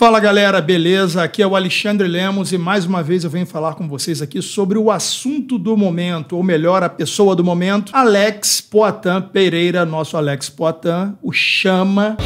Fala galera, beleza? Aqui é o Alexandre Lemos e mais uma vez eu venho falar com vocês aqui sobre o assunto do momento, ou melhor, a pessoa do momento, Alex Poatan Pereira, nosso Alex Poatan, o Chama,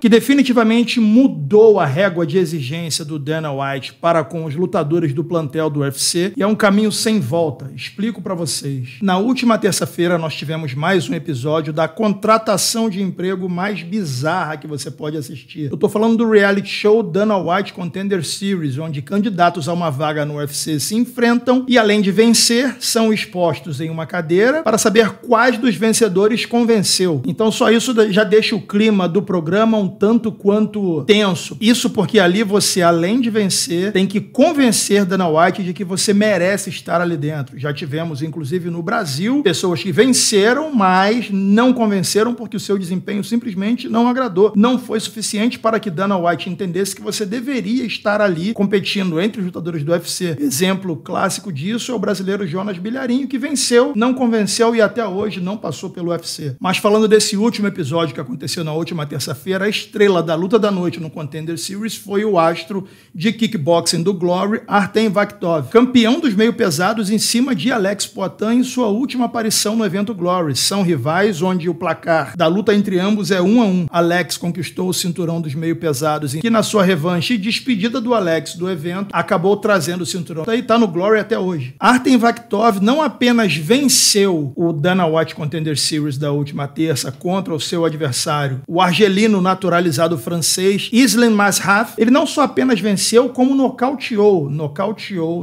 que definitivamente mudou a régua de exigência do Dana White para com os lutadores do plantel do UFC e é um caminho sem volta. Explico para vocês. Na última terça-feira nós tivemos mais um episódio da contratação de emprego mais bizarra que você pode assistir. Eu tô falando do reality show Dana White Contender Series, onde candidatos a uma vaga no UFC se enfrentam e, além de vencer, são expostos em uma cadeira para saber quais dos vencedores convenceu. Então só isso já deixa o clima do programa um tanto quanto tenso. Isso porque ali você, além de vencer, tem que convencer Dana White de que você merece estar ali dentro. Já tivemos, inclusive no Brasil, pessoas que venceram, mas não convenceram porque o seu desempenho simplesmente não agradou. Não foi suficiente para que Dana White entendesse que você deveria estar ali competindo entre os lutadores do UFC. Exemplo clássico disso é o brasileiro Jonas Bilharinho, que venceu, não convenceu e até hoje não passou pelo UFC. Mas falando desse último episódio que aconteceu na última terça-feira, a estrela da luta da noite no Contender Series foi o astro de kickboxing do Glory, Artem Vakhtov, campeão dos meio pesados em cima de Alex Poatan em sua última aparição no evento Glory. São rivais onde o placar da luta entre ambos é 1-1. Alex conquistou o cinturão dos meio pesados, que na sua revanche e despedida do Alex do evento, acabou trazendo o cinturão. E tá no Glory até hoje. Artem Vakhtov não apenas venceu o Dana White Contender Series da última terça contra o seu adversário, o argelino naturalizado francês Islam Mazhaf, ele não só apenas venceu, como nocauteou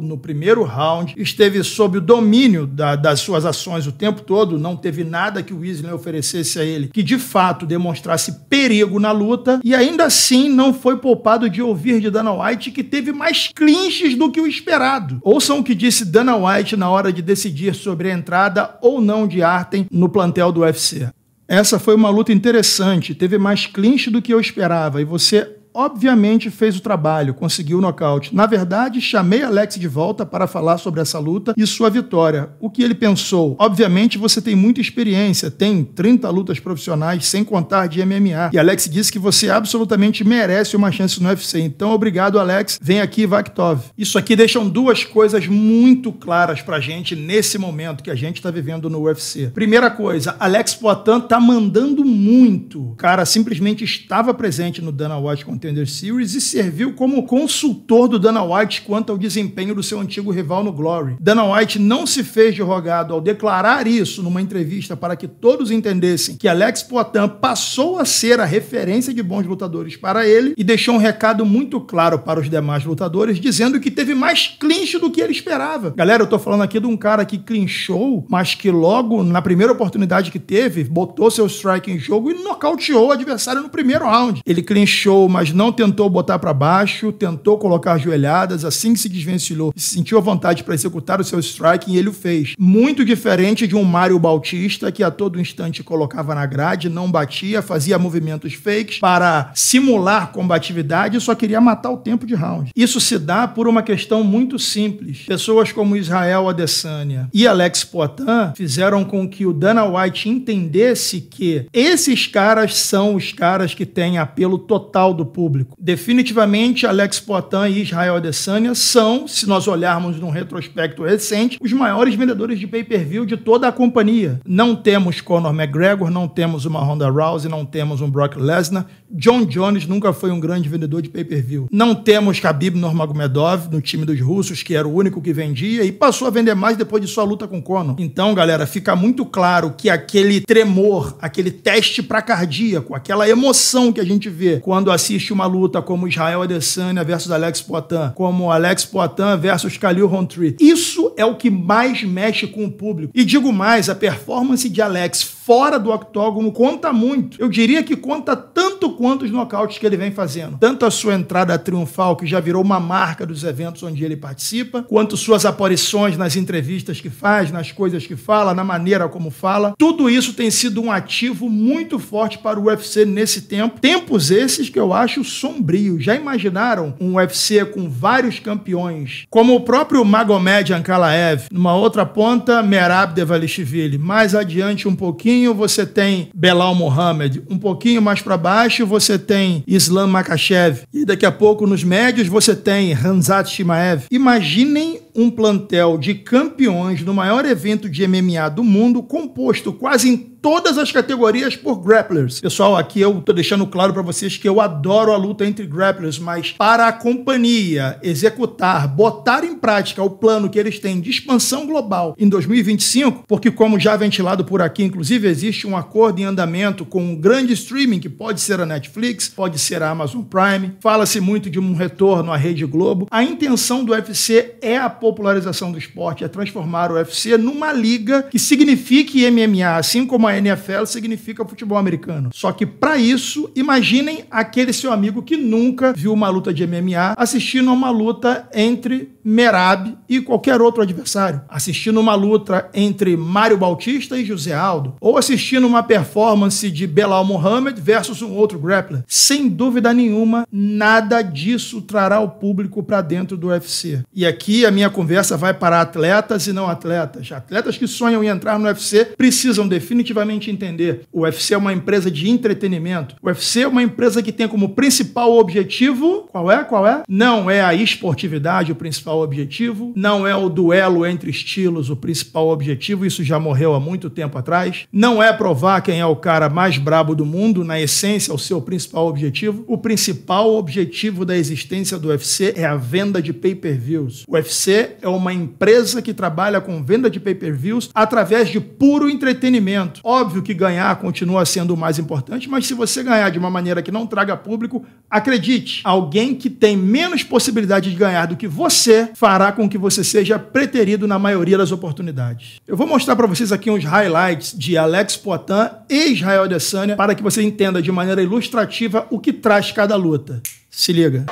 no primeiro round, esteve sob o domínio das suas ações o tempo todo, não teve nada que o Islam oferecesse a ele que de fato demonstrasse perigo na luta, e ainda assim não foi poupado de ouvir de Dana White que teve mais clinches do que o esperado. Ouçam o que disse Dana White na hora de decidir sobre a entrada ou não de Artem no plantel do UFC. Essa foi uma luta interessante, teve mais clinch do que eu esperava, e você obviamente fez o trabalho, conseguiu o nocaute. Na verdade, chamei Alex de volta para falar sobre essa luta e sua vitória. O que ele pensou? Obviamente você tem muita experiência, tem 30 lutas profissionais, sem contar de MMA. E Alex disse que você absolutamente merece uma chance no UFC. Então, obrigado, Alex. Vem aqui, Vakhtov. Isso aqui deixam duas coisas muito claras pra gente nesse momento que a gente tá vivendo no UFC. Primeira coisa, Alex Poatan tá mandando muito. O cara simplesmente estava presente no Dana White Contender Series e serviu como consultor do Dana White quanto ao desempenho do seu antigo rival no Glory. Dana White não se fez de rogado ao declarar isso numa entrevista para que todos entendessem que Alex Poatan passou a ser a referência de bons lutadores para ele e deixou um recado muito claro para os demais lutadores, dizendo que teve mais clinch do que ele esperava. Galera, eu tô falando aqui de um cara que clinchou, mas que logo na primeira oportunidade que teve, botou seu strike em jogo e nocauteou o adversário no primeiro round. Ele clinchou, mas não tentou botar para baixo, tentou colocar joelhadas, assim que se desvencilhou, sentiu a vontade para executar o seu striking e ele o fez. Muito diferente de um Mário Bautista, que a todo instante colocava na grade, não batia, fazia movimentos fakes para simular combatividade e só queria matar o tempo de round. Isso se dá por uma questão muito simples. Pessoas como Israel Adesanya e Alex Poatan fizeram com que o Dana White entendesse que esses caras são os caras que têm apelo total do público. Definitivamente, Alex Poatan e Israel Adesanya são, se nós olharmos num retrospecto recente, os maiores vendedores de pay-per-view de toda a companhia. Não temos Conor McGregor, não temos uma Ronda Rousey, não temos um Brock Lesnar. John Jones nunca foi um grande vendedor de pay-per-view. Não temos Khabib Nurmagomedov no time dos russos, que era o único que vendia e passou a vender mais depois de sua luta com Conor. Então, galera, fica muito claro que aquele tremor, aquele teste para cardíaco, aquela emoção que a gente vê quando assiste uma luta como Israel Adesanya versus Alex Poatan, como Alex Poatan versus Khalil Rountree, isso é o que mais mexe com o público. E digo mais, a performance de Alex fora do octógono conta muito. Eu diria que conta tanto quanto os nocautes que ele vem fazendo. Tanto a sua entrada triunfal, que já virou uma marca dos eventos onde ele participa, quanto suas aparições nas entrevistas que faz, nas coisas que fala, na maneira como fala. Tudo isso tem sido um ativo muito forte para o UFC nesse tempo. Tempos esses que eu acho sombrios. Já imaginaram um UFC com vários campeões, como o próprio Magomed Ankalaev, numa outra ponta, Merab Dvalishvili. Mais adiante um pouquinho, você tem Belal Muhammad. Um pouquinho mais para baixo, baixo você tem Islam Makhachev. E daqui a pouco nos médios você tem Khamzat Chimaev. Imaginem um plantel de campeões no maior evento de MMA do mundo, composto quase em todas as categorias por grapplers. Pessoal, aqui eu tô deixando claro para vocês que eu adoro a luta entre grapplers, mas para a companhia executar, botar em prática o plano que eles têm de expansão global em 2025, porque como já ventilado por aqui, inclusive existe um acordo em andamento com um grande streaming que pode ser a Netflix, pode ser a Amazon Prime, fala-se muito de um retorno à Rede Globo. A intenção do UFC é a popularização do esporte, é transformar o UFC numa liga que signifique MMA, assim como a NFL significa futebol americano. Só que para isso, imaginem aquele seu amigo que nunca viu uma luta de MMA assistindo a uma luta entre Merab e qualquer outro adversário, assistindo uma luta entre Mário Bautista e José Aldo, ou assistindo uma performance de Belal Muhammad versus um outro grappler. Sem dúvida nenhuma, nada disso trará o público para dentro do UFC. E aqui a minha conversa vai para atletas e não atletas. Atletas que sonham em entrar no UFC precisam definitivamente entender: o UFC é uma empresa de entretenimento. O UFC é uma empresa que tem como principal objetivo... Qual é? Não é a esportividade o principal objetivo, não é o duelo entre estilos o principal objetivo, isso já morreu há muito tempo atrás. Não é provar quem é o cara mais brabo do mundo, na essência, o seu principal objetivo. O principal objetivo da existência do UFC é a venda de pay-per-views. O UFC é uma empresa que trabalha com venda de pay-per-views através de puro entretenimento. Óbvio que ganhar continua sendo o mais importante, mas se você ganhar de uma maneira que não traga público, acredite, alguém que tem menos possibilidade de ganhar do que você fará com que você seja preterido na maioria das oportunidades. Eu vou mostrar para vocês aqui uns highlights de Alex Poatan e Israel Adesanya para que você entenda de maneira ilustrativa o que traz cada luta. Se liga.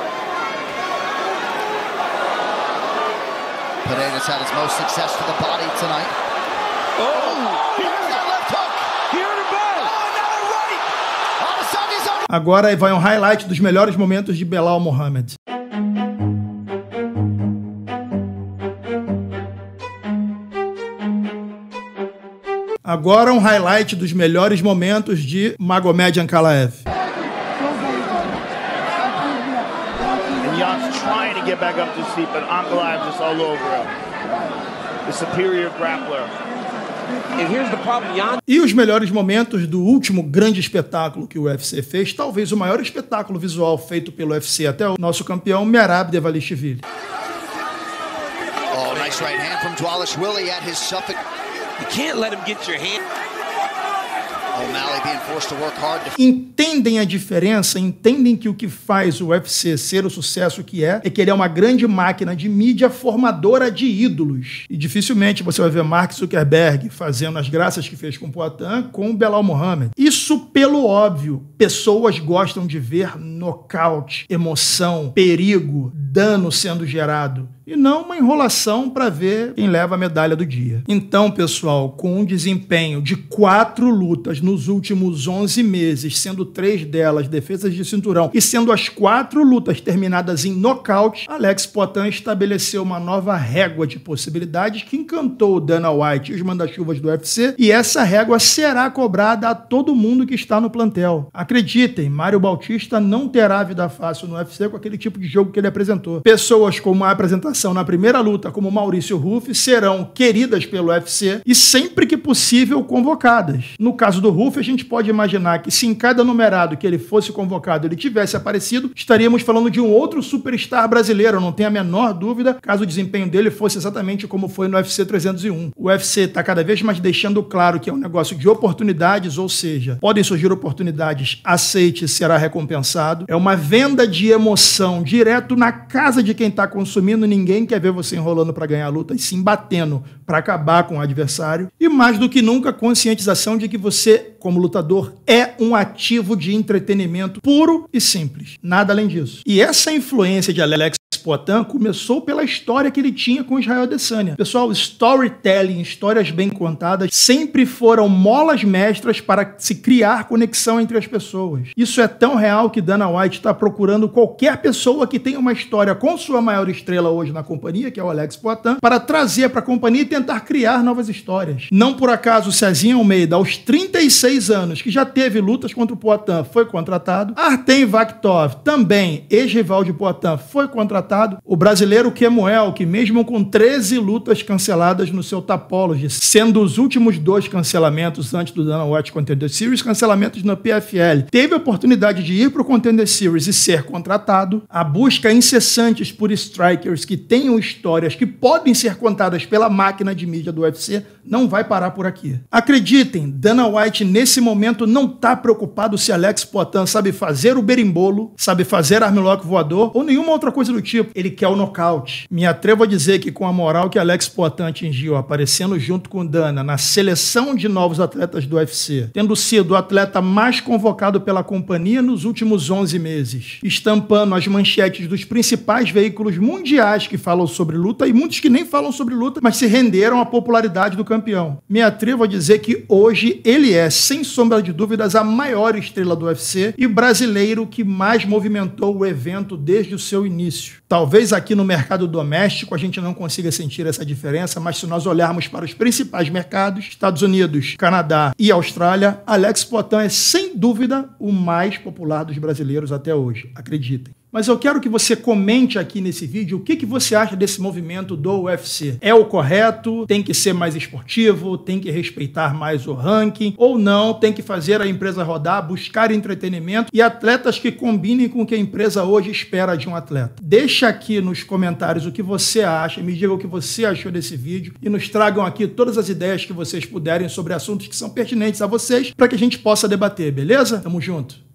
Pereira's had his most success to the body tonight. Agora vai um highlight dos melhores momentos de Belal Muhammad. Agora um highlight dos melhores momentos de Magomed Ankalaev. Yan's trying to get back up to his feet, but Ankalaev just all over him. The superior grappler. And here's the problem, Yan. E os melhores momentos do último grande espetáculo que o UFC fez, talvez o maior espetáculo visual feito pelo UFC até o nosso campeão Merab Dvalishvili. Oh, nice right hand from Dvalishvili at his Suffolk. You can't let him get your hand. O'Malley being forced to work hard. Entendem a diferença? Entendem que o que faz o UFC ser o sucesso que é que ele é uma grande máquina de mídia formadora de ídolos. E dificilmente você vai ver Mark Zuckerberg fazendo as graças que fez com Poatan com o Belal Muhammad. Isso pelo óbvio. Pessoas gostam de ver nocaute, emoção, perigo, dano sendo gerado. E não uma enrolação para ver quem leva a medalha do dia. Então, pessoal, com um desempenho de 4 lutas nos últimos 11 meses, sendo 3 delas defesas de cinturão, e sendo as 4 lutas terminadas em nocaute, Alex Poatan estabeleceu uma nova régua de possibilidades que encantou o Dana White e os manda-chuvas do UFC, e essa régua será cobrada a todo mundo que está no plantel. Acreditem, Mário Bautista não terá vida fácil no UFC com aquele tipo de jogo que ele apresentou. Pessoas como a apresentação na primeira luta, como Maurício Ruff, serão queridas pelo UFC e sempre que possível convocadas. No caso do Ruff, a gente pode imaginar que se em cada numerado que ele fosse convocado ele tivesse aparecido, estaríamos falando de um outro superstar brasileiro, não tenho a menor dúvida, caso o desempenho dele fosse exatamente como foi no UFC 301. O UFC está cada vez mais deixando claro que é um negócio de oportunidades, ou seja, podem surgir oportunidades, aceite, será recompensado. É uma venda de emoção direto na casa de quem está consumindo. Ninguém quer ver você enrolando para ganhar a luta e sim batendo para acabar com o adversário. E mais do que nunca, conscientização de que você, como lutador, é um ativo de entretenimento puro e simples. Nada além disso. E essa influência de Alex Poatan começou pela história que ele tinha com Israel Adesanya. Pessoal, storytelling, histórias bem contadas, sempre foram molas mestras para se criar conexão entre as pessoas. Isso é tão real que Dana White está procurando qualquer pessoa que tenha uma história com sua maior estrela hoje na companhia, que é o Alex Poatan, para trazer para a companhia e tentar criar novas histórias. Não por acaso o Cezinha Almeida, aos 36 anos, que já teve lutas contra o Poatan, foi contratado. Artem Vakhtov, também ex-rival de Poatan, foi contratado. O brasileiro Kemuel, que mesmo com 13 lutas canceladas no seu Tapology, sendo os últimos 2 cancelamentos antes do Dana White Contender Series, cancelamentos no PFL, teve a oportunidade de ir para o Contender Series e ser contratado. A busca incessantes por strikers que tenham histórias que podem ser contadas pela máquina de mídia do UFC não vai parar por aqui. Acreditem, Dana White nesse momento não está preocupado se Alex Poatan sabe fazer o berimbolo, sabe fazer armlock voador ou nenhuma outra coisa do tipo. Ele quer o nocaute. Me atrevo a dizer que com a moral que Alex Poatan atingiu, aparecendo junto com Dana na seleção de novos atletas do UFC, tendo sido o atleta mais convocado pela companhia nos últimos 11 meses, estampando as manchetes dos principais veículos mundiais que falam sobre luta e muitos que nem falam sobre luta, mas se renderam à popularidade do campeão. Me atrevo a dizer que hoje ele é, sem sombra de dúvidas, a maior estrela do UFC e brasileiro que mais movimentou o evento desde o seu início. Talvez aqui no mercado doméstico a gente não consiga sentir essa diferença, mas se nós olharmos para os principais mercados, Estados Unidos, Canadá e Austrália, Alex Poatan é sem dúvida o mais popular dos brasileiros até hoje, acreditem. Mas eu quero que você comente aqui nesse vídeo o que você acha desse movimento do UFC. É o correto? Tem que ser mais esportivo? Tem que respeitar mais o ranking? Ou não? Tem que fazer a empresa rodar, buscar entretenimento e atletas que combinem com o que a empresa hoje espera de um atleta? Deixa aqui nos comentários o que você acha, me diga o que você achou desse vídeo e nos tragam aqui todas as ideias que vocês puderem sobre assuntos que são pertinentes a vocês para que a gente possa debater, beleza? Tamo junto!